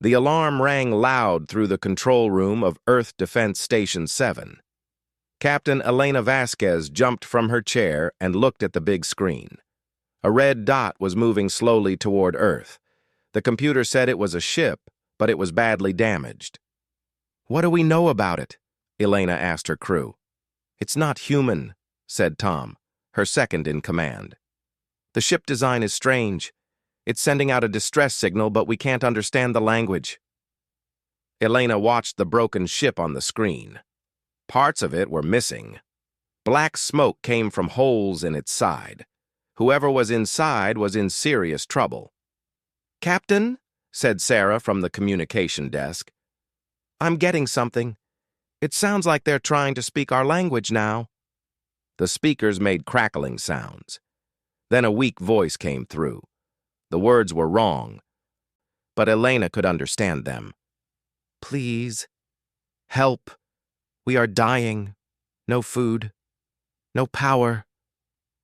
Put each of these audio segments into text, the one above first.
The alarm rang loud through the control room of Earth Defense Station 7. Captain Elena Vasquez jumped from her chair and looked at the big screen. A red dot was moving slowly toward Earth. The computer said it was a ship, but it was badly damaged. "What do we know about it?" Elena asked her crew. "It's not human," said Tom, her second in command. "The ship design is strange. It's sending out a distress signal, but we can't understand the language." Elena watched the broken ship on the screen. Parts of it were missing. Black smoke came from holes in its side. Whoever was inside was in serious trouble. "Captain," said Sarah from the communication desk, "I'm getting something. It sounds like they're trying to speak our language now." The speakers made crackling sounds. Then a weak voice came through. The words were wrong, but Elena could understand them. "Please, help. We are dying. No food. No power."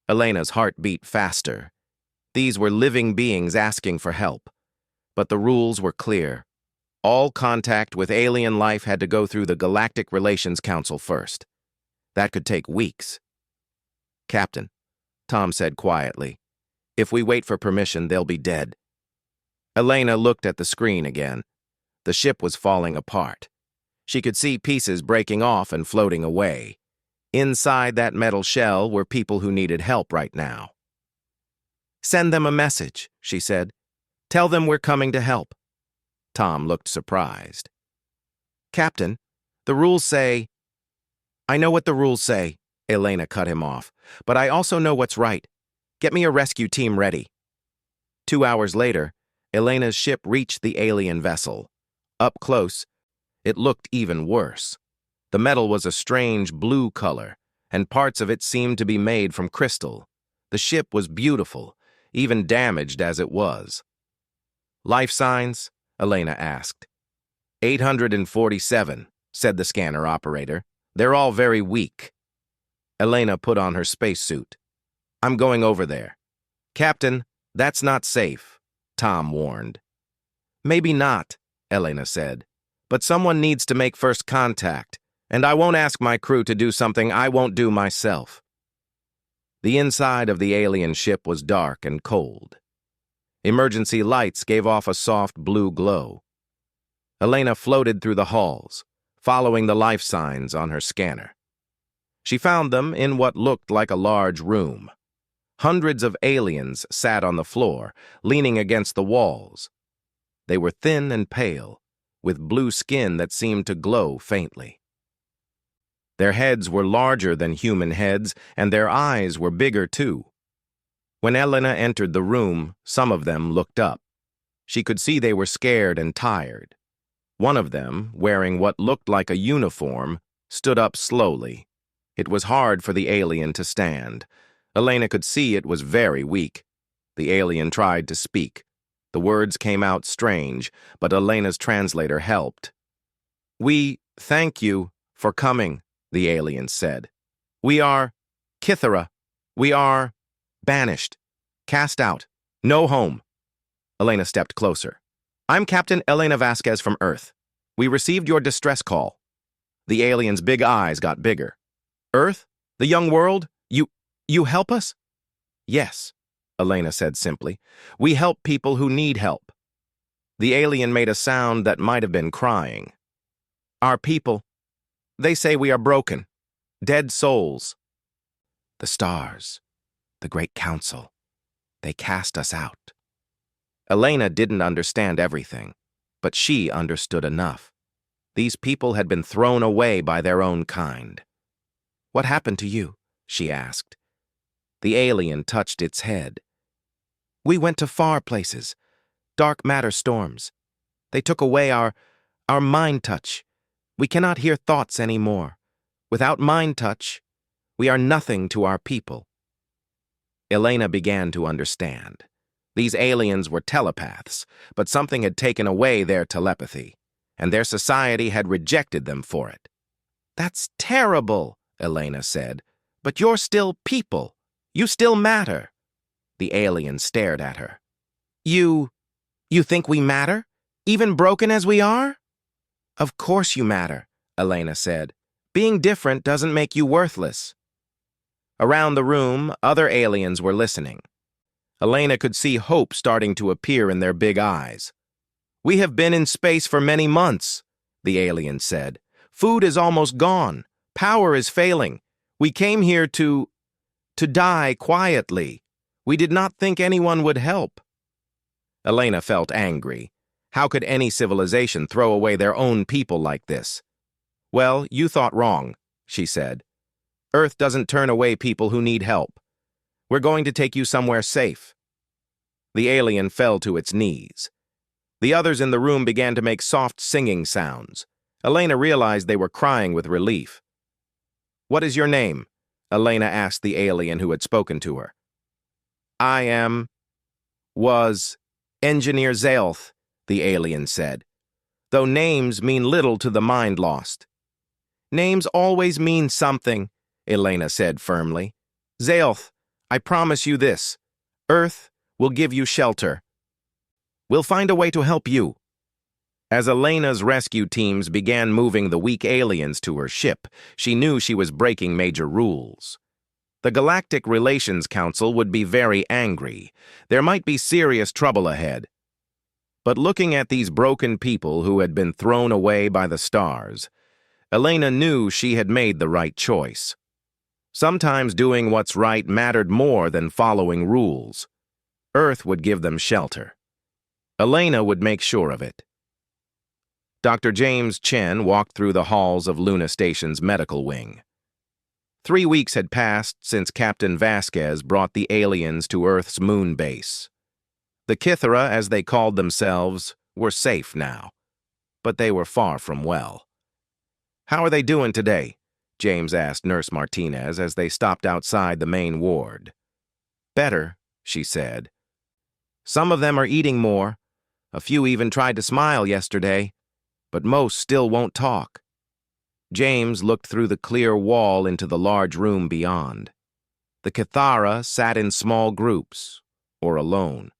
Elena's heart beat faster. These were living beings asking for help. But the rules were clear. All contact with alien life had to go through the Galactic Relations Council first. That could take weeks. "Captain," Tom said quietly, "if we wait for permission, they'll be dead." Elena looked at the screen again. The ship was falling apart. She could see pieces breaking off and floating away. Inside that metal shell were people who needed help right now. "Send them a message," she said. "Tell them we're coming to help." Tom looked surprised. "Captain, the rules say—" "I know what the rules say," Elena cut him off, "but I also know what's right. Get me a rescue team ready." 2 hours later, Elena's ship reached the alien vessel. Up close, it looked even worse. The metal was a strange blue color, and parts of it seemed to be made from crystal. The ship was beautiful, even damaged as it was. "Life signs?" Elena asked. 847, said the scanner operator. "They're all very weak." Elena put on her spacesuit. "I'm going over there." "Captain, that's not safe," Tom warned. "Maybe not," Elena said, "but someone needs to make first contact, and I won't ask my crew to do something I won't do myself." The inside of the alien ship was dark and cold. Emergency lights gave off a soft blue glow. Elena floated through the halls, following the life signs on her scanner. She found them in what looked like a large room. Hundreds of aliens sat on the floor, leaning against the walls. They were thin and pale, with blue skin that seemed to glow faintly. Their heads were larger than human heads, and their eyes were bigger too. When Elena entered the room, some of them looked up. She could see they were scared and tired. One of them, wearing what looked like a uniform, stood up slowly. It was hard for the alien to stand. Elena could see it was very weak. The alien tried to speak. The words came out strange, but Elena's translator helped. "We thank you for coming," the alien said. "We are Kithara. We are banished, cast out, no home." Elena stepped closer. "I'm Captain Elena Vasquez from Earth. We received your distress call." The alien's big eyes got bigger. "Earth? The young world? You help us?" "Yes," Elena said simply. "We help people who need help." The alien made a sound that might have been crying. "Our people, they say we are broken, dead souls." "The stars, the great council, they cast us out." Elena didn't understand everything, but she understood enough. These people had been thrown away by their own kind. "What happened to you?" she asked. The alien touched its head. "We went to far places, dark matter storms. They took away our mind touch. We cannot hear thoughts anymore. Without mind touch, we are nothing to our people." Elena began to understand. These aliens were telepaths, but something had taken away their telepathy, and their society had rejected them for it. "That's terrible," Elena said, "but you're still people. You still matter." The alien stared at her. You think we matter?" Even broken as we are? Of course you matter, Elena said. Being different doesn't make you worthless. Around the room, other aliens were listening. Elena could see hope starting to appear in their big eyes. We have been in space for many months, the alien said. Food is almost gone. Power is failing. We came here to die quietly. We did not think anyone would help. Elena felt angry. How could any civilization throw away their own people like this? Well, you thought wrong, she said. Earth doesn't turn away people who need help. We're going to take you somewhere safe. The alien fell to its knees. The others in the room began to make soft singing sounds. Elena realized they were crying with relief. What is your name? Elena asked the alien who had spoken to her. I was Engineer Zaelth, the alien said, though names mean little to the mind lost. Names always mean something, Elena said firmly. Zaelth, I promise you this. Earth will give you shelter. We'll find a way to help you. As Elena's rescue teams began moving the weak aliens to her ship, she knew she was breaking major rules. The Galactic Relations Council would be very angry. There might be serious trouble ahead. But looking at these broken people who had been thrown away by the stars, Elena knew she had made the right choice. Sometimes doing what's right mattered more than following rules. Earth would give them shelter. Elena would make sure of it. Dr. James Chen walked through the halls of Luna Station's medical wing. 3 weeks had passed since Captain Vasquez brought the aliens to Earth's moon base. The Kythera, as they called themselves, were safe now, but they were far from well. How are they doing today? James asked Nurse Martinez as they stopped outside the main ward. Better, she said. Some of them are eating more. A few even tried to smile yesterday, but most still won't talk. James looked through the clear wall into the large room beyond. The Kythera sat in small groups, or alone.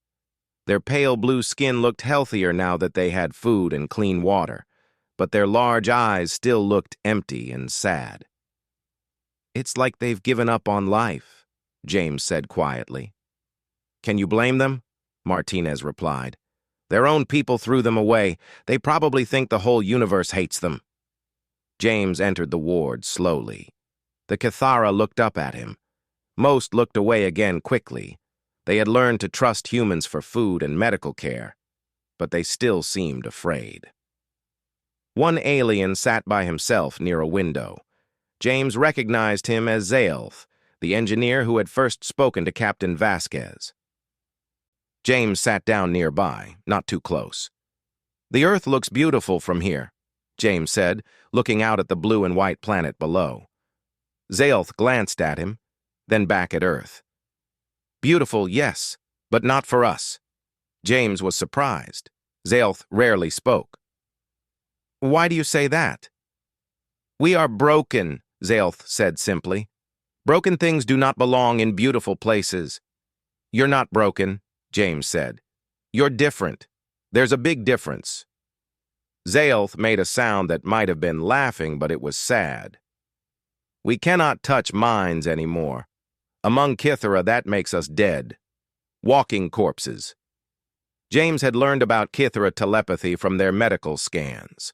Their pale blue skin looked healthier now that they had food and clean water, but their large eyes still looked empty and sad. It's like they've given up on life, James said quietly. Can you blame them? Martinez replied. Their own people threw them away. They probably think the whole universe hates them. James entered the ward slowly. The Kythera looked up at him. Most looked away again quickly. They had learned to trust humans for food and medical care, but they still seemed afraid. One alien sat by himself near a window. James recognized him as Zaelth, the engineer who had first spoken to Captain Vasquez. James sat down nearby, not too close. The Earth looks beautiful from here, James said, looking out at the blue and white planet below. Zaelth glanced at him, then back at Earth. Beautiful, yes, but not for us. James was surprised. Zaelth rarely spoke. Why do you say that? We are broken, Zaelth said simply. Broken things do not belong in beautiful places. You're not broken, James said. You're different. There's a big difference. Zaelth made a sound that might have been laughing, but it was sad. We cannot touch minds anymore. Among Kythera, that makes us dead. Walking corpses. James had learned about Kythera telepathy from their medical scans.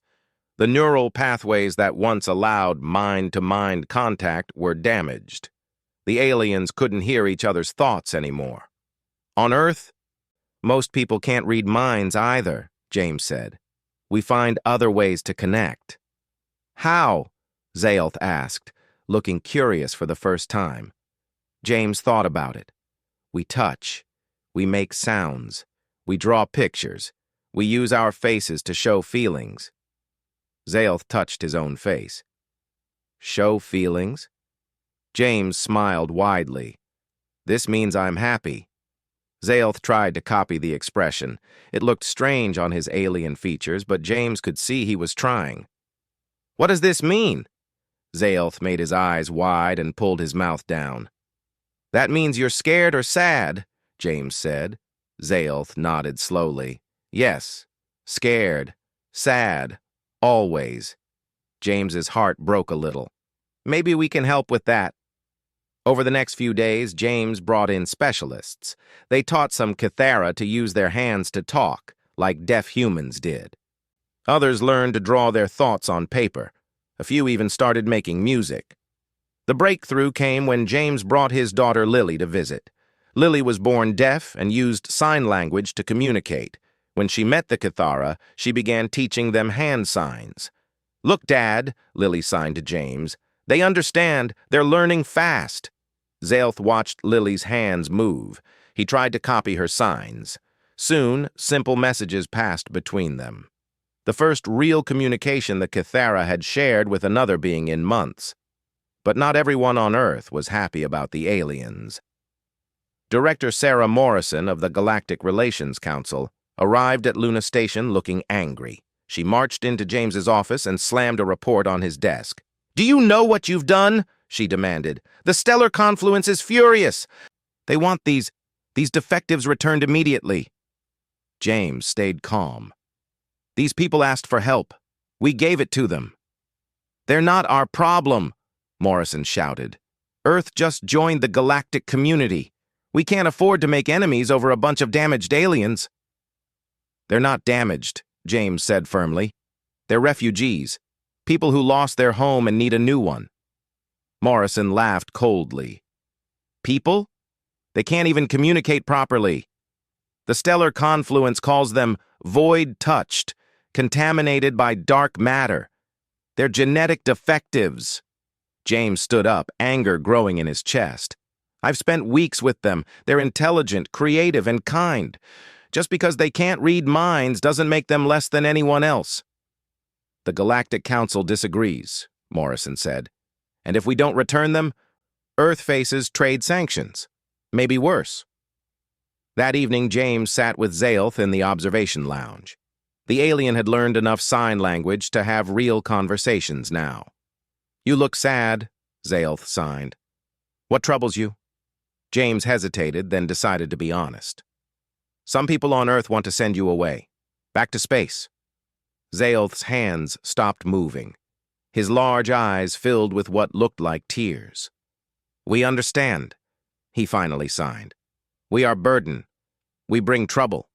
The neural pathways that once allowed mind-to-mind contact were damaged. The aliens couldn't hear each other's thoughts anymore. On Earth, most people can't read minds either, James said. We find other ways to connect. How? Zaelth asked, looking curious for the first time. James thought about it. We touch. We make sounds. We draw pictures. We use our faces to show feelings. Zaelth touched his own face. Show feelings? James smiled widely. This means I'm happy. Zaelth tried to copy the expression. It looked strange on his alien features, but James could see he was trying. What does this mean? Zaelth made his eyes wide and pulled his mouth down. That means you're scared or sad, James said. Zaelth nodded slowly. Yes, Scared. Sad. Always. James's heart broke a little. Maybe we can help with that. Over the next few days, James brought in specialists. They taught some Cathara to use their hands to talk, like deaf humans did. Others learned to draw their thoughts on paper. A few even started making music. The breakthrough came when James brought his daughter Lily to visit. Lily was born deaf and used sign language to communicate. When she met the Cathara, she began teaching them hand signs. "Look, Dad," Lily signed to James. "They understand. They're learning fast." Zaelth watched Lily's hands move. He tried to copy her signs. Soon, simple messages passed between them. The first real communication the Cathara had shared with another being in months. But not everyone on Earth was happy about the aliens. Director Sarah Morrison of the Galactic Relations Council arrived at Luna Station looking angry. She marched into James's office and slammed a report on his desk. "Do you know what you've done?" she demanded. "The stellar confluence is furious. They want these defectives returned immediately." James stayed calm. "These people asked for help. We gave it to them." "They're not our problem," Morrison shouted. "Earth just joined the galactic community. We can't afford to make enemies over a bunch of damaged aliens." "They're not damaged," James said firmly. "They're refugees, people who lost their home and need a new one." Morrison laughed coldly. "People? They can't even communicate properly. The stellar confluence calls them void-touched, contaminated by dark matter. They're genetic defectives." James stood up, anger growing in his chest. "I've spent weeks with them. They're intelligent, creative, and kind. Just because they can't read minds doesn't make them less than anyone else." "The Galactic Council disagrees," Morrison said. "And if we don't return them, Earth faces trade sanctions. Maybe worse." That evening, James sat with Zaelth in the observation lounge. The alien had learned enough sign language to have real conversations now. "You look sad," Zaelth signed. "What troubles you?" James hesitated, then decided to be honest. "Some people on Earth want to send you away. Back to space." Zaelth's hands stopped moving. His large eyes filled with what looked like tears. "We understand," he finally signed. "We are burden. We bring trouble."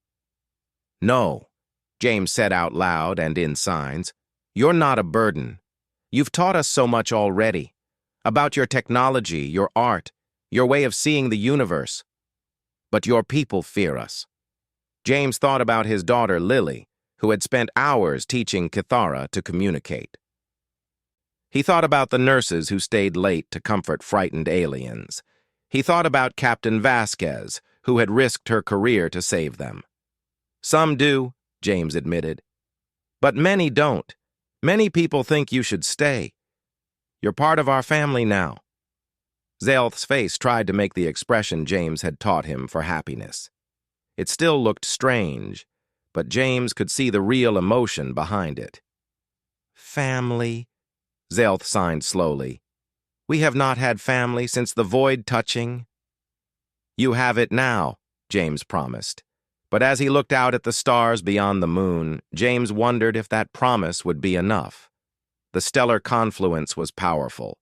"No," James said out loud and in signs. "You're not a burden. You've taught us so much already. About your technology, your art, your way of seeing the universe. But your people fear us." James thought about his daughter Lily, who had spent hours teaching Cathara to communicate. He thought about the nurses who stayed late to comfort frightened aliens. He thought about Captain Vasquez, who had risked her career to save them. "Some do," James admitted. "But many don't. Many people think you should stay. You're part of our family now." Zaelth's face tried to make the expression James had taught him for happiness. It still looked strange, but James could see the real emotion behind it. "Family," Zaelth signed slowly. "We have not had family since the void touching." "You have it now," James promised. But as he looked out at the stars beyond the moon, James wondered if that promise would be enough. The stellar confluence was powerful.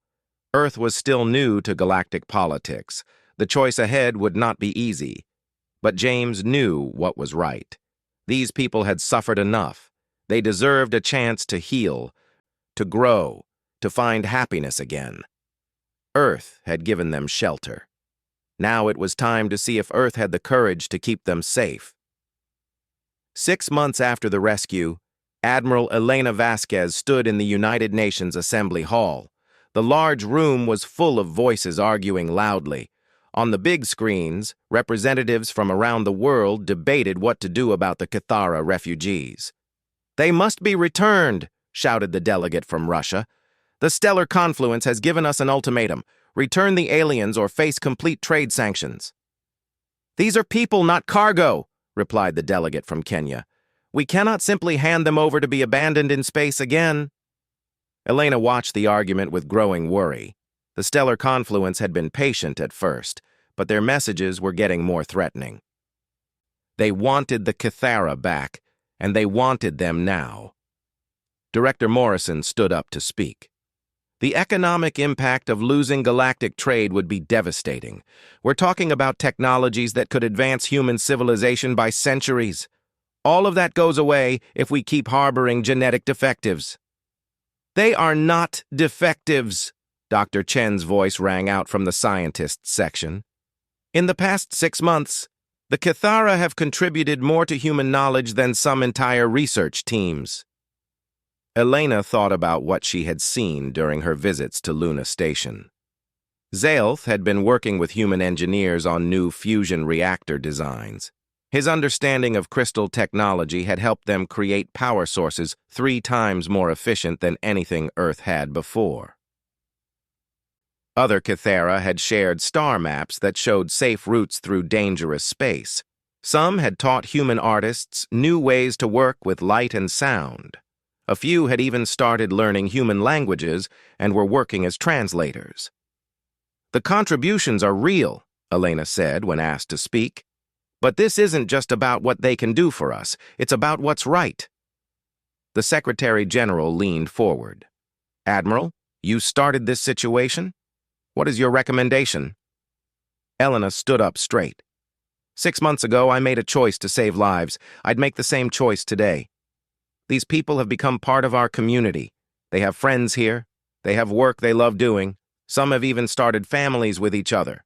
Earth was still new to galactic politics. The choice ahead would not be easy. But James knew what was right. These people had suffered enough. They deserved a chance to heal, to grow, to find happiness again. Earth had given them shelter. Now it was time to see if Earth had the courage to keep them safe. 6 months after the rescue, Admiral Elena Vasquez stood in the United Nations Assembly Hall. The large room was full of voices arguing loudly. On the big screens, representatives from around the world debated what to do about the Cathara refugees. "They must be returned," shouted the delegate from Russia. "The stellar confluence has given us an ultimatum. Return the aliens or face complete trade sanctions." "These are people, not cargo," replied the delegate from Kenya. "We cannot simply hand them over to be abandoned in space again." Elena watched the argument with growing worry. The stellar confluence had been patient at first, but their messages were getting more threatening. They wanted the Cathara back, and they wanted them now. Director Morrison stood up to speak. The economic impact of losing galactic trade would be devastating. We're talking about technologies that could advance human civilization by centuries. All of that goes away if we keep harboring genetic defectives. They are not defectives, Dr. Chen's voice rang out from the scientists section. In the past 6 months, the Cathara have contributed more to human knowledge than some entire research teams. Elena thought about what she had seen during her visits to Luna Station. Zaelth had been working with human engineers on new fusion reactor designs. His understanding of crystal technology had helped them create power sources 3 times more efficient than anything Earth had before. Other Cathara had shared star maps that showed safe routes through dangerous space. Some had taught human artists new ways to work with light and sound. A few had even started learning human languages and were working as translators. The contributions are real, Elena said when asked to speak. But this isn't just about what they can do for us, it's about what's right. The Secretary General leaned forward. Admiral, you started this situation? What is your recommendation? Elena stood up straight. 6 months ago, I made a choice to save lives. I'd make the same choice today. These people have become part of our community. They have friends here. They have work they love doing. Some have even started families with each other.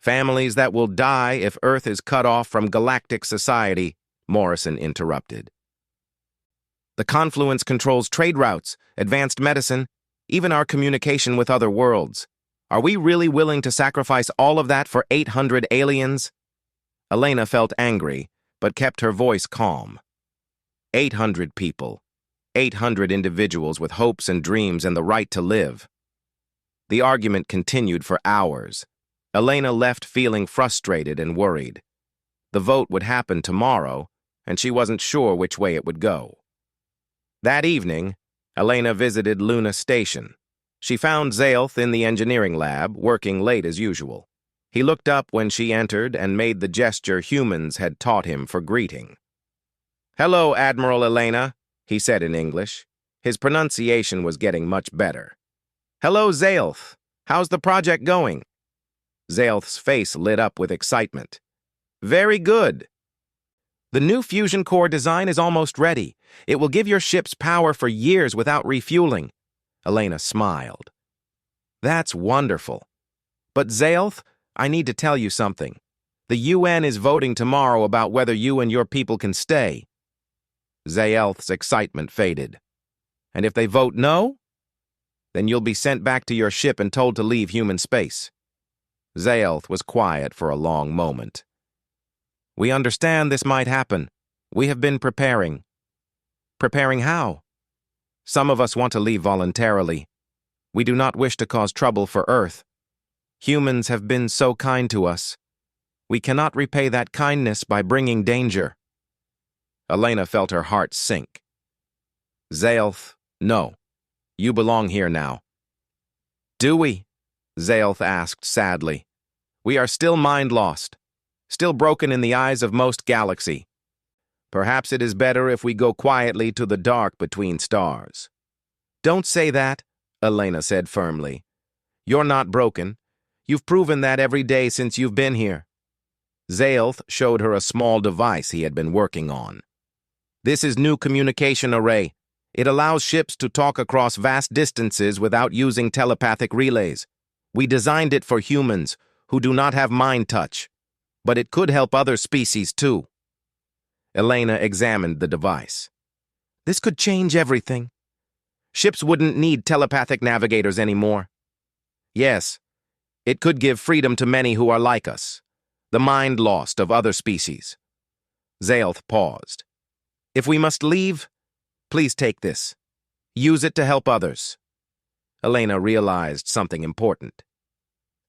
Families that will die if Earth is cut off from galactic society, Morrison interrupted. The confluence controls trade routes, advanced medicine, even our communication with other worlds. Are we really willing to sacrifice all of that for 800 aliens? Elena felt angry, but kept her voice calm. 800 people. 800 individuals with hopes and dreams and the right to live. The argument continued for hours. Elena left feeling frustrated and worried. The vote would happen tomorrow, and she wasn't sure which way it would go. That evening, Elena visited Luna Station. She found Zaelth in the engineering lab, working late as usual. He looked up when she entered and made the gesture humans had taught him for greeting. "Hello, Admiral Elena," he said in English. His pronunciation was getting much better. "Hello, Zaelth. How's the project going?" Zaelth's face lit up with excitement. "Very good. The new fusion core design is almost ready. It will give your ships power for years without refueling." Elena smiled. "That's wonderful. But Zaelth, I need to tell you something. The UN is voting tomorrow about whether you and your people can stay." Zaelth's excitement faded. "And if they vote no? Then you'll be sent back to your ship and told to leave human space." Zaelth was quiet for a long moment. "We understand this might happen. We have been preparing." "Preparing how?" "Some of us want to leave voluntarily. We do not wish to cause trouble for Earth. Humans have been so kind to us. We cannot repay that kindness by bringing danger." Elena felt her heart sink. "Zaelth, no. You belong here now." "Do we?" Zaelth asked sadly. "We are still mind-lost, still broken in the eyes of most galaxy. Perhaps it is better if we go quietly to the dark between stars." "Don't say that," Elena said firmly. "You're not broken. You've proven that every day since you've been here." Zaelth showed her a small device he had been working on. "This is new communication array. It allows ships to talk across vast distances without using telepathic relays. We designed it for humans who do not have mind touch, but it could help other species too." Elena examined the device. "This could change everything. Ships wouldn't need telepathic navigators anymore." "Yes, it could give freedom to many who are like us, the mind lost of other species." Zaelth paused. "If we must leave, please take this. Use it to help others." Elena realized something important.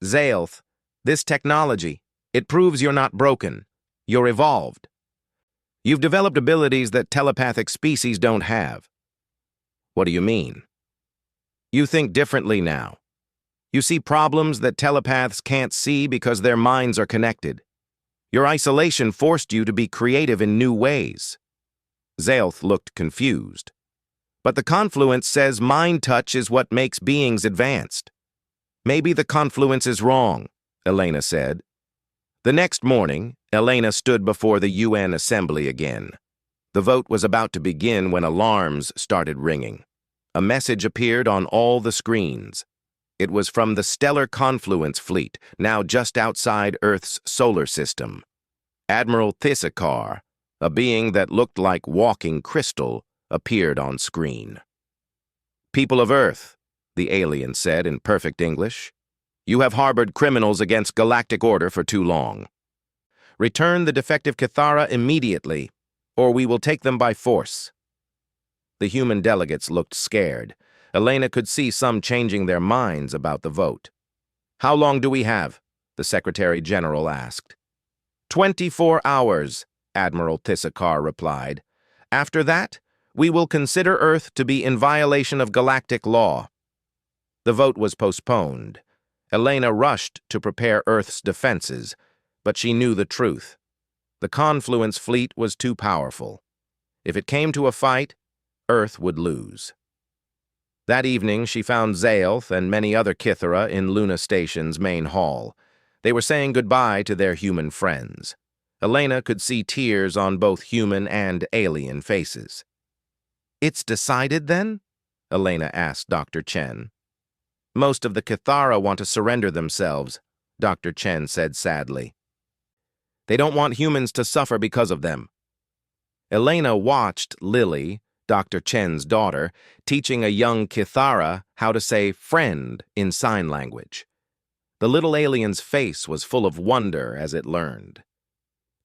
"Zaelth, this technology, it proves you're not broken. You're evolved. You've developed abilities that telepathic species don't have." "What do you mean?" "You think differently now. You see problems that telepaths can't see because their minds are connected. Your isolation forced you to be creative in new ways." Zaelth looked confused. But the confluence says mind touch is what makes beings advanced. Maybe the confluence is wrong, Elena said. The next morning, Elena stood before the UN assembly again. The vote was about to begin when alarms started ringing. A message appeared on all the screens. It was from the Stellar Confluence Fleet, now just outside Earth's solar system. Admiral Thissakar, a being that looked like walking crystal, appeared on screen. "People of Earth," the alien said in perfect English, "you have harbored criminals against galactic order for too long. Return the defective Cathara immediately, or we will take them by force." The human delegates looked scared. Elena could see some changing their minds about the vote. "How long do we have?" the Secretary General asked. 24 hours, Admiral Thissakar replied. "After that, we will consider Earth to be in violation of galactic law." The vote was postponed. Elena rushed to prepare Earth's defenses, but she knew the truth. The Confluence Fleet was too powerful. If it came to a fight, Earth would lose. That evening, she found Zaelth and many other Kithara in Luna Station's main hall. They were saying goodbye to their human friends. Elena could see tears on both human and alien faces. "It's decided, then?" Elena asked Dr. Chen. "Most of the Kithara want to surrender themselves," Dr. Chen said sadly. "They don't want humans to suffer because of them." Elena watched Lily, Dr. Chen's daughter, teaching a young Kithara how to say friend in sign language. The little alien's face was full of wonder as it learned.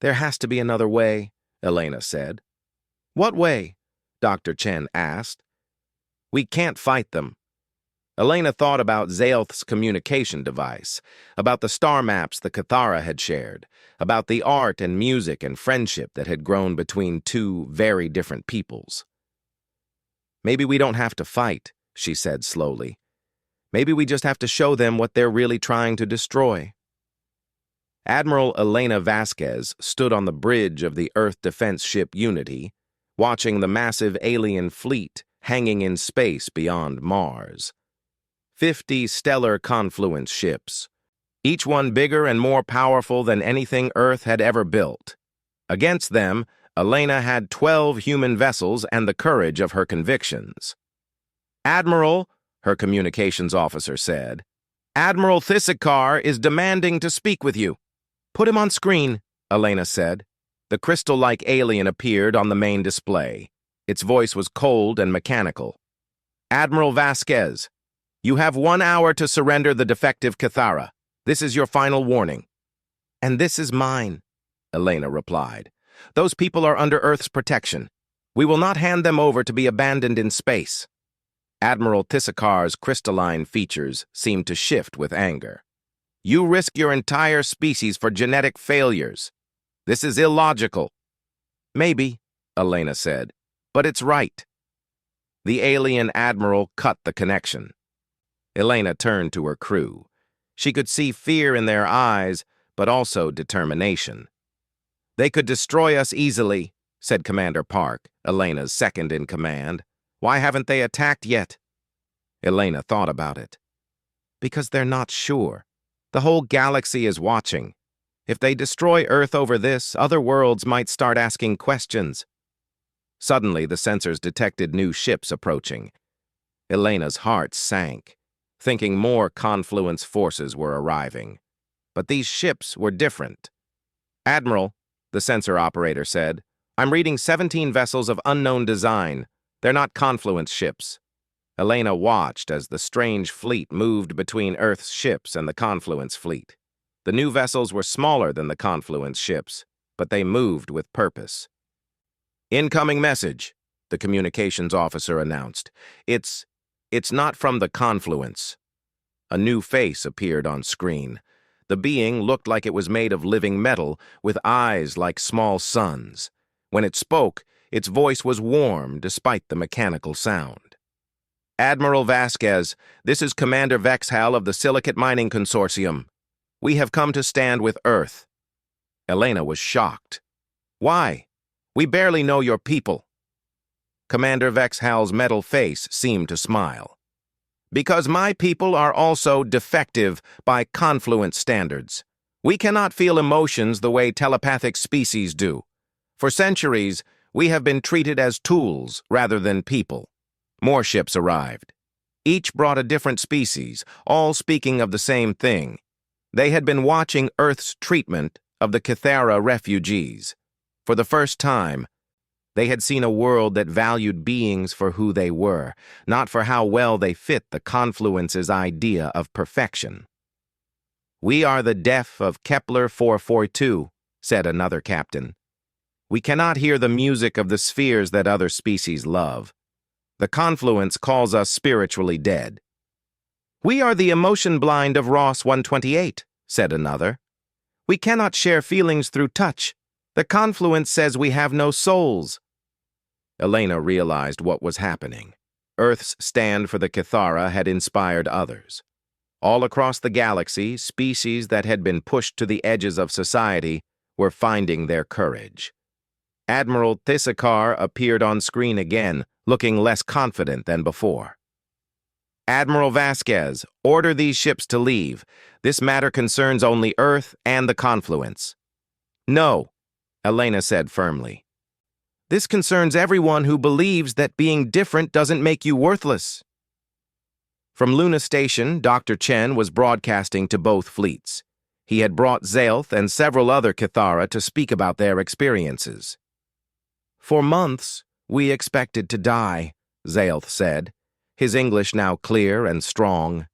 "There has to be another way," Elena said. "What way?" Dr. Chen asked. "We can't fight them." Elena thought about Zaelth's communication device, about the star maps the Cathara had shared, about the art and music and friendship that had grown between two very different peoples. "Maybe we don't have to fight," she said slowly. "Maybe we just have to show them what they're really trying to destroy." Admiral Elena Vasquez stood on the bridge of the Earth defense ship Unity, watching the massive alien fleet hanging in space beyond Mars. 50 stellar confluence ships, each one bigger and more powerful than anything Earth had ever built. Against them, Elena had 12 human vessels and the courage of her convictions. "Admiral," her communications officer said, "Admiral Thissakar is demanding to speak with you." "Put him on screen," Elena said. The crystal-like alien appeared on the main display. Its voice was cold and mechanical. "Admiral Vasquez, you have 1 hour to surrender the defective Cathara. This is your final warning." "And this is mine," Elena replied. "Those people are under Earth's protection. We will not hand them over to be abandoned in space." Admiral Thissakar's crystalline features seemed to shift with anger. "You risk your entire species for genetic failures. This is illogical." "Maybe," Elena said, "but it's right." The alien admiral cut the connection. Elena turned to her crew. She could see fear in their eyes, but also determination. "They could destroy us easily," said Commander Park, Elena's second in command. "Why haven't they attacked yet?" Elena thought about it. "Because they're not sure. The whole galaxy is watching. If they destroy Earth over this, other worlds might start asking questions." Suddenly, the sensors detected new ships approaching. Elena's heart sank, thinking more confluence forces were arriving. But these ships were different. "Admiral," the sensor operator said, "I'm reading 17 vessels of unknown design. They're not confluence ships." Elena watched as the strange fleet moved between Earth's ships and the confluence fleet. The new vessels were smaller than the confluence ships, but they moved with purpose. "Incoming message," the communications officer announced. It's not from the confluence." A new face appeared on screen. The being looked like it was made of living metal, with eyes like small suns. When it spoke, its voice was warm despite the mechanical sound. "Admiral Vasquez, this is Commander Vexhal of the Silicate Mining Consortium. We have come to stand with Earth." Elena was shocked. "Why? We barely know your people." Commander Vexhal's metal face seemed to smile. Because my people are also defective by confluence standards. We cannot feel emotions the way telepathic species do. For centuries, we have been treated as tools rather than people. More ships arrived. Each brought a different species, all speaking of the same thing. They had been watching Earth's treatment of the Kythera refugees. For the first time, they had seen a world that valued beings for who they were, not for how well they fit the Confluence's idea of perfection. "We are the deaf of Kepler 442, said another captain. "We cannot hear the music of the spheres that other species love. The Confluence calls us spiritually dead." "We are the emotion blind of Ross 128, said another. "We cannot share feelings through touch. The Confluence says we have no souls." Elena realized what was happening. Earth's stand for the Kythera had inspired others. All across the galaxy, species that had been pushed to the edges of society were finding their courage. Admiral Thisakar appeared on screen again, looking less confident than before. "Admiral Vasquez, order these ships to leave. This matter concerns only Earth and the Confluence." "No," Elena said firmly. "This concerns everyone who believes that being different doesn't make you worthless." From Luna Station, Dr. Chen was broadcasting to both fleets. He had brought Zaelth and several other Kythera to speak about their experiences. "For months, we expected to die," Zaelth said, his English now clear and strong.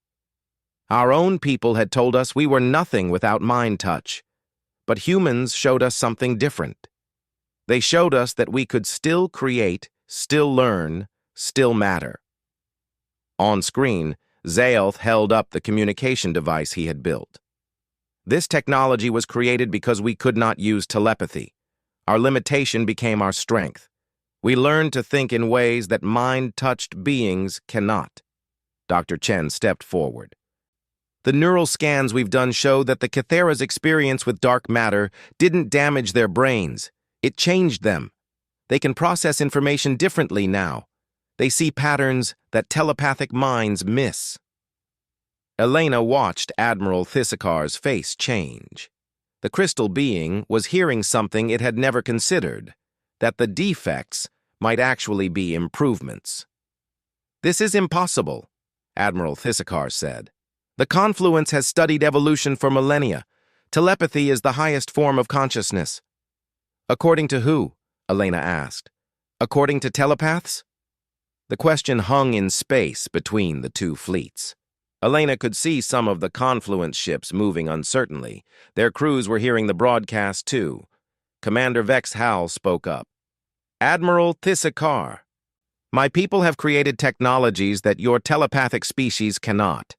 "Our own people had told us we were nothing without mind touch, but humans showed us something different. They showed us that we could still create, still learn, still matter." On screen, Zaelth held up the communication device he had built. "This technology was created because we could not use telepathy. Our limitation became our strength. We learned to think in ways that mind-touched beings cannot." Dr. Chen stepped forward. "The neural scans we've done show that the Kythera's experience with dark matter didn't damage their brains. It changed them. They can process information differently now. They see patterns that telepathic minds miss." Elena watched Admiral Thisakar's face change. The crystal being was hearing something it had never considered, that the defects might actually be improvements. "This is impossible," Admiral Thisakar said. "The Confluence has studied evolution for millennia. Telepathy is the highest form of consciousness." "According to who?" Elena asked. "According to telepaths?" The question hung in space between the two fleets. Elena could see some of the Confluence ships moving uncertainly. Their crews were hearing the broadcast too. Commander Vexhal spoke up. "Admiral Thisakar, my people have created technologies that your telepathic species cannot.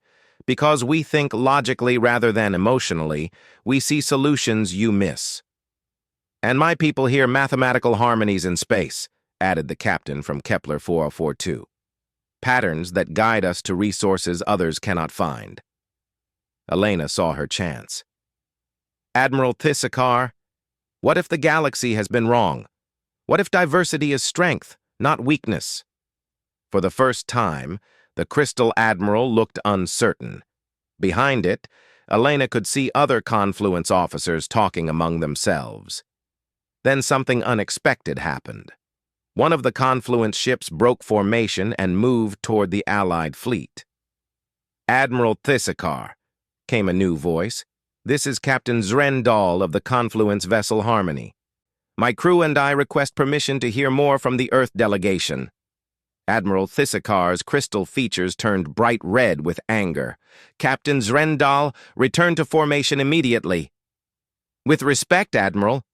Because we think logically rather than emotionally, we see solutions you miss." "And my people hear mathematical harmonies in space," added the captain from Kepler 4042. "Patterns that guide us to resources others cannot find." Elena saw her chance. "Admiral Thisakar, what if the galaxy has been wrong? What if diversity is strength, not weakness?" For the first time, the Crystal Admiral looked uncertain. Behind it, Elena could see other Confluence officers talking among themselves. Then something unexpected happened. One of the Confluence ships broke formation and moved toward the Allied fleet. "Admiral Thisakar," came a new voice. "This is Captain Zrendal of the Confluence vessel Harmony. My crew and I request permission to hear more from the Earth delegation." Admiral Thisakar's crystal features turned bright red with anger. "Captain Zrendal, return to formation immediately." "With respect, Admiral,"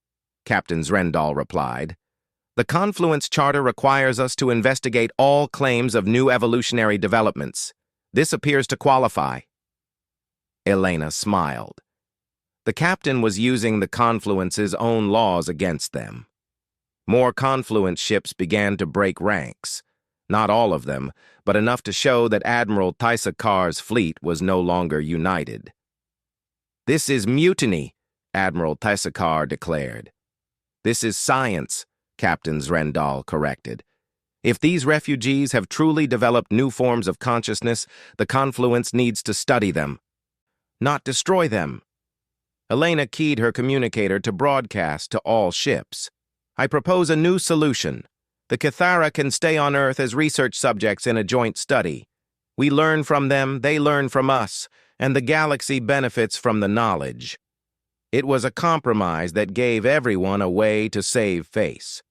Captain Zrendal replied. "The Confluence Charter requires us to investigate all claims of new evolutionary developments. This appears to qualify." Elena smiled. The captain was using the Confluence's own laws against them. More Confluence ships began to break ranks. Not all of them, but enough to show that Admiral Thisakar's fleet was no longer united. "This is mutiny," Admiral Thisakar declared. "This is science," Captain Zrendal corrected. If these refugees have truly developed new forms of consciousness, the confluence needs to study them, not destroy them. Elena keyed her communicator to broadcast to all ships. I propose a new solution. The Cathara can stay on Earth as research subjects in a joint study. We learn from them, they learn from us, and the galaxy benefits from the knowledge. It was a compromise that gave everyone a way to save face.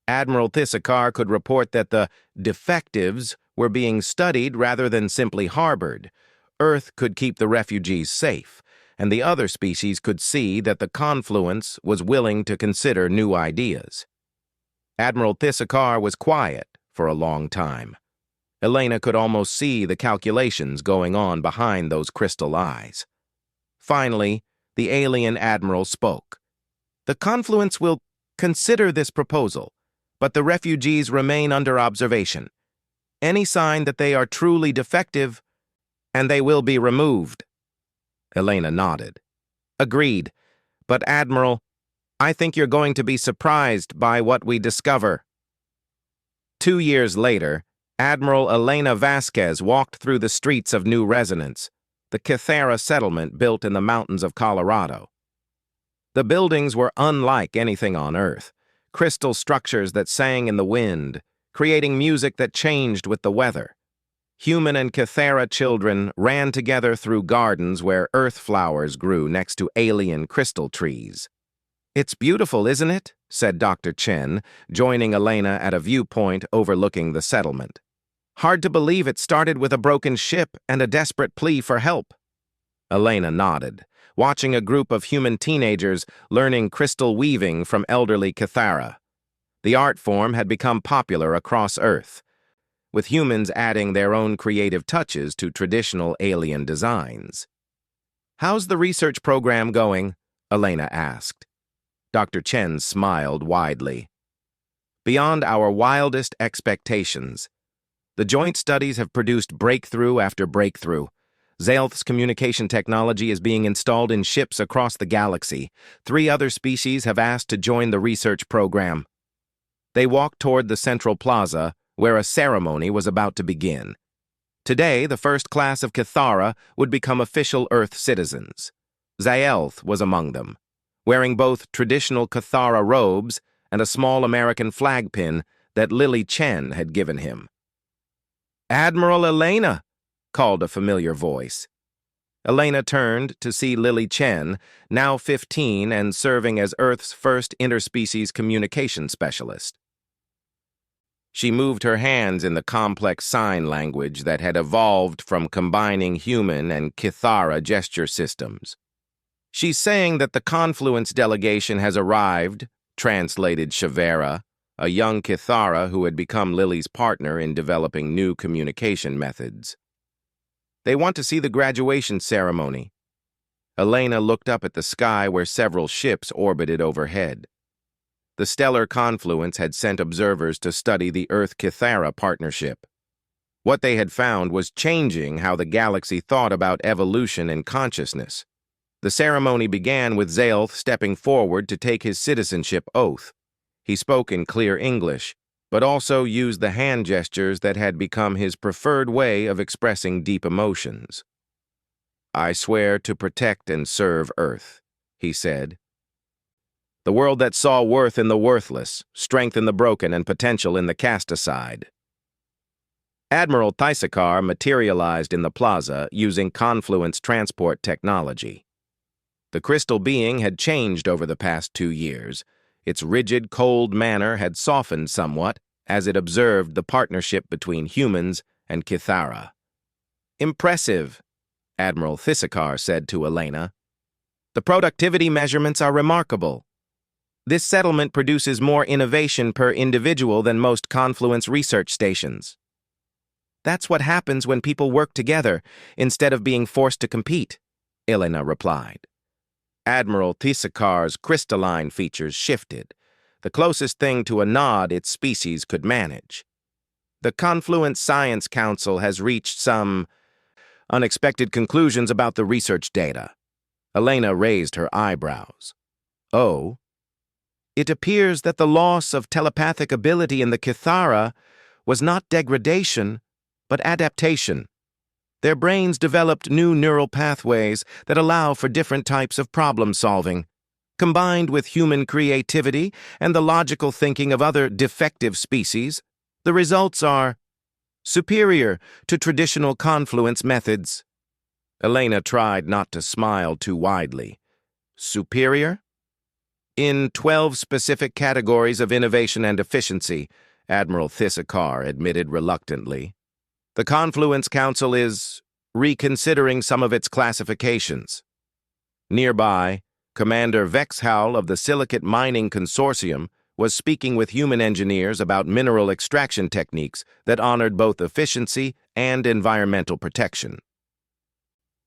Admiral Thissakar could report that the defectives were being studied rather than simply harbored. Earth could keep the refugees safe, and the other species could see that the confluence was willing to consider new ideas. Admiral Thissakar was quiet for a long time. Elena could almost see the calculations going on behind those crystal eyes. Finally, the alien admiral spoke. The confluence will consider this proposal, but the refugees remain under observation. Any sign that they are truly defective, and they will be removed. Elena nodded. Agreed, but Admiral, I think you're going to be surprised by what we discover. 2 years later, Admiral Elena Vasquez walked through the streets of New Resonance, the Cathara settlement built in the mountains of Colorado. The buildings were unlike anything on Earth, crystal structures that sang in the wind, creating music that changed with the weather. Human and Cathara children ran together through gardens where earth flowers grew next to alien crystal trees. It's beautiful, isn't it? Said Dr. Chen, joining Elena at a viewpoint overlooking the settlement. Hard to believe it started with a broken ship and a desperate plea for help. Elena nodded, watching a group of human teenagers learning crystal weaving from elderly Cathara. The art form had become popular across Earth, with humans adding their own creative touches to traditional alien designs. How's the research program going? Elena asked. Dr. Chen smiled widely. Beyond our wildest expectations, the joint studies have produced breakthrough after breakthrough. Zaelth's communication technology is being installed in ships across the galaxy. 3 other species have asked to join the research program. They walked toward the central plaza, where a ceremony was about to begin. Today, the first class of Cathara would become official Earth citizens. Zaelth was among them, wearing both traditional Cathara robes and a small American flag pin that Lily Chen had given him. Admiral Elena, called a familiar voice. Elena turned to see Lily Chen, now 15 and serving as Earth's first interspecies communication specialist. She moved her hands in the complex sign language that had evolved from combining human and Cathara gesture systems. She's saying that the Confluence delegation has arrived, translated Shavera, a young Cathara who had become Lily's partner in developing new communication methods. They want to see the graduation ceremony. Elena looked up at the sky where several ships orbited overhead. The stellar confluence had sent observers to study the Earth-Cathara partnership. What they had found was changing how the galaxy thought about evolution and consciousness. The ceremony began with Zaelth stepping forward to take his citizenship oath. He spoke in clear English, but also used the hand gestures that had become his preferred way of expressing deep emotions. I swear to protect and serve Earth, he said. The world that saw worth in the worthless, strength in the broken, and potential in the cast aside. Admiral Thissakar materialized in the plaza using Confluence transport technology. The crystal being had changed over the past 2 years. Its rigid, cold manner had softened somewhat as it observed the partnership between humans and Cathara. Impressive, Admiral Thissakar said to Elena. The productivity measurements are remarkable. This settlement produces more innovation per individual than most Confluence research stations. That's what happens when people work together instead of being forced to compete, Elena replied. Admiral Thисsakar's crystalline features shifted, the closest thing to a nod its species could manage. The Confluence Science Council has reached some unexpected conclusions about the research data. Elena raised her eyebrows. Oh? It appears that the loss of telepathic ability in the Cathara was not degradation, but adaptation. Their brains developed new neural pathways that allow for different types of problem solving. Combined with human creativity and the logical thinking of other defective species, the results are superior to traditional confluence methods. Elena tried not to smile too widely. Superior? In 12 specific categories of innovation and efficiency, Admiral Thisakar admitted reluctantly. The Confluence Council is reconsidering some of its classifications. Nearby, Commander Vexhal of the Silicate Mining Consortium was speaking with human engineers about mineral extraction techniques that honored both efficiency and environmental protection.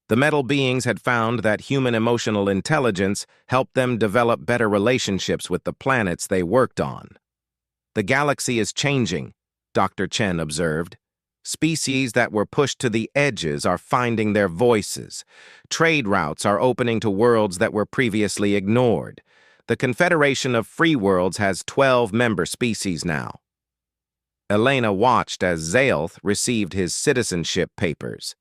The metal beings had found that human emotional intelligence helped them develop better relationships with the planets they worked on. The galaxy is changing, Dr. Chen observed. Species that were pushed to the edges are finding their voices. Trade routes are opening to worlds that were previously ignored. The Confederation of Free Worlds has 12 member species now. Elena watched as Zaelth received his citizenship papers.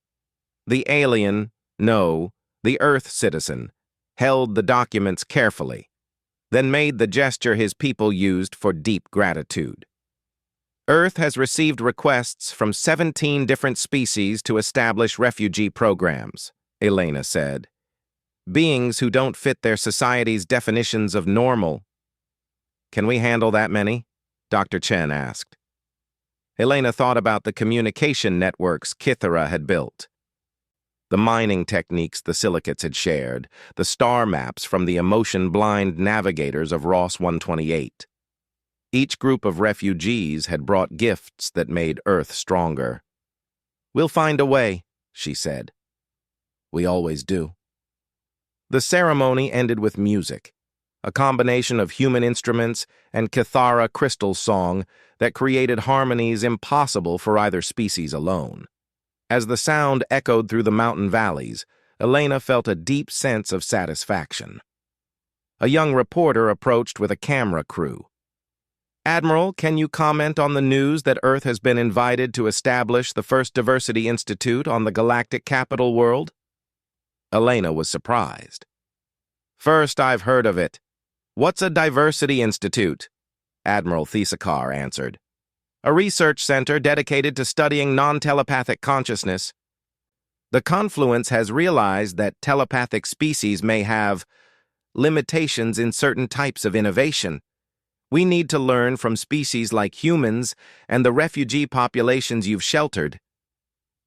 The alien, no, the Earth citizen, held the documents carefully, then made the gesture his people used for deep gratitude. Earth has received requests from 17 different species to establish refugee programs, Elena said. Beings who don't fit their society's definitions of normal. Can we handle that many? Dr. Chen asked. Elena thought about the communication networks Kithara had built. The mining techniques the silicates had shared, the star maps from the emotion-blind navigators of Ross 128. Each group of refugees had brought gifts that made Earth stronger. We'll find a way, she said. We always do. The ceremony ended with music, a combination of human instruments and Kithara crystal song that created harmonies impossible for either species alone. As the sound echoed through the mountain valleys, Elena felt a deep sense of satisfaction. A young reporter approached with a camera crew. Admiral, can you comment on the news that Earth has been invited to establish the first diversity institute on the galactic capital world? Elena was surprised. First I've heard of it. What's a diversity institute? Admiral Thisakar answered. A research center dedicated to studying non-telepathic consciousness. The Confluence has realized that telepathic species may have limitations in certain types of innovation. We need to learn from species like humans and the refugee populations you've sheltered.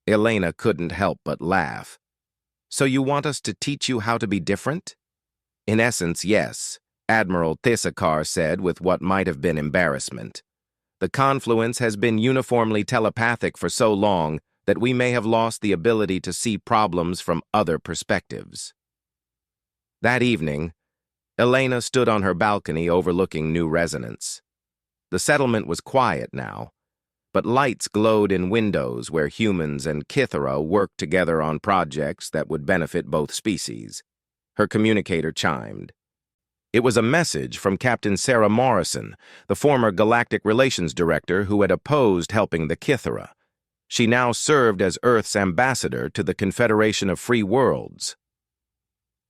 Elena couldn't help but laugh. So you want us to teach you how to be different? In essence, yes, Admiral Thisakar said with what might have been embarrassment. The Confluence has been uniformly telepathic for so long that we may have lost the ability to see problems from other perspectives. That evening, Elena stood on her balcony overlooking New Resonance. The settlement was quiet now, but lights glowed in windows where humans and Kithara worked together on projects that would benefit both species. Her communicator chimed. It was a message from Captain Sarah Morrison, the former Galactic Relations Director who had opposed helping the Kithara. She now served as Earth's ambassador to the Confederation of Free Worlds.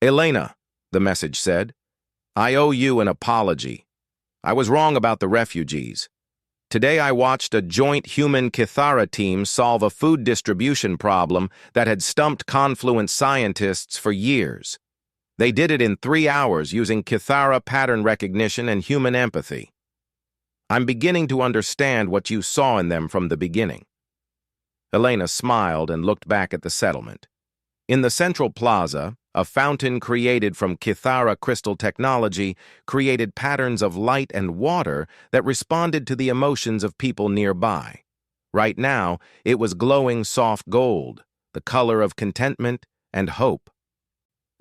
Elena, the message said, I owe you an apology. I was wrong about the refugees. Today I watched a joint human Kithara team solve a food distribution problem that had stumped Confluence scientists for years. They did it in 3 hours using Kithara pattern recognition and human empathy. I'm beginning to understand what you saw in them from the beginning. Elena smiled and looked back at the settlement. In the central plaza, a fountain created from Kithara crystal technology created patterns of light and water that responded to the emotions of people nearby. Right now, it was glowing soft gold, the color of contentment and hope.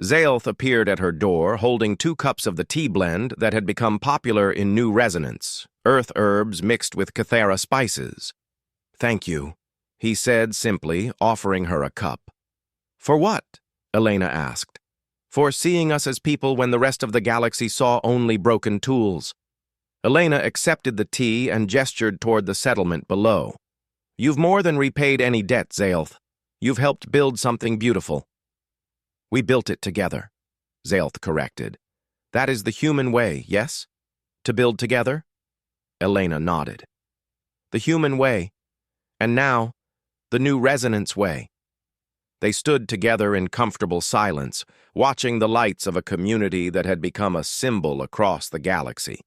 Zaelth appeared at her door holding 2 cups of the tea blend that had become popular in New Resonance, earth herbs mixed with Kithara spices. Thank you, he said simply, offering her a cup. For what? Elena asked. For seeing us as people when the rest of the galaxy saw only broken tools. Elena accepted the tea and gestured toward the settlement below. You've more than repaid any debt, Zaelth. You've helped build something beautiful. We built it together, Zaelth corrected. That is the human way, yes? To build together? Elena nodded. The human way, and now, the new resonance way. They stood together in comfortable silence, watching the lights of a community that had become a symbol across the galaxy.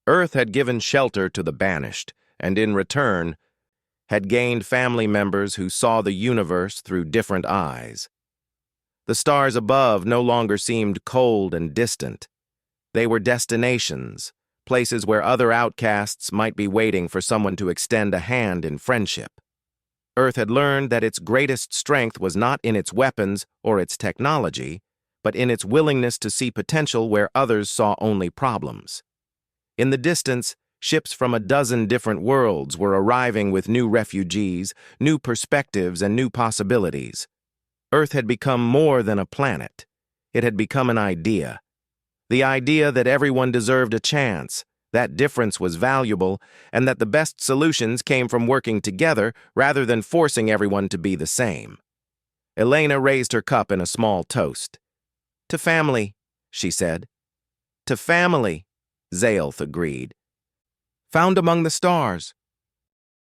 Earth had given shelter to the banished, and in return, had gained family members who saw the universe through different eyes. The stars above no longer seemed cold and distant. They were destinations, places where other outcasts might be waiting for someone to extend a hand in friendship. Earth had learned that its greatest strength was not in its weapons or its technology, but in its willingness to see potential where others saw only problems. In the distance, ships from a dozen different worlds were arriving with new refugees, new perspectives, and new possibilities. Earth had become more than a planet. It had become an idea. The idea that everyone deserved a chance, that difference was valuable, and that the best solutions came from working together rather than forcing everyone to be the same. Elena raised her cup in a small toast. To family, she said. To family, Zaelth agreed. Found among the stars,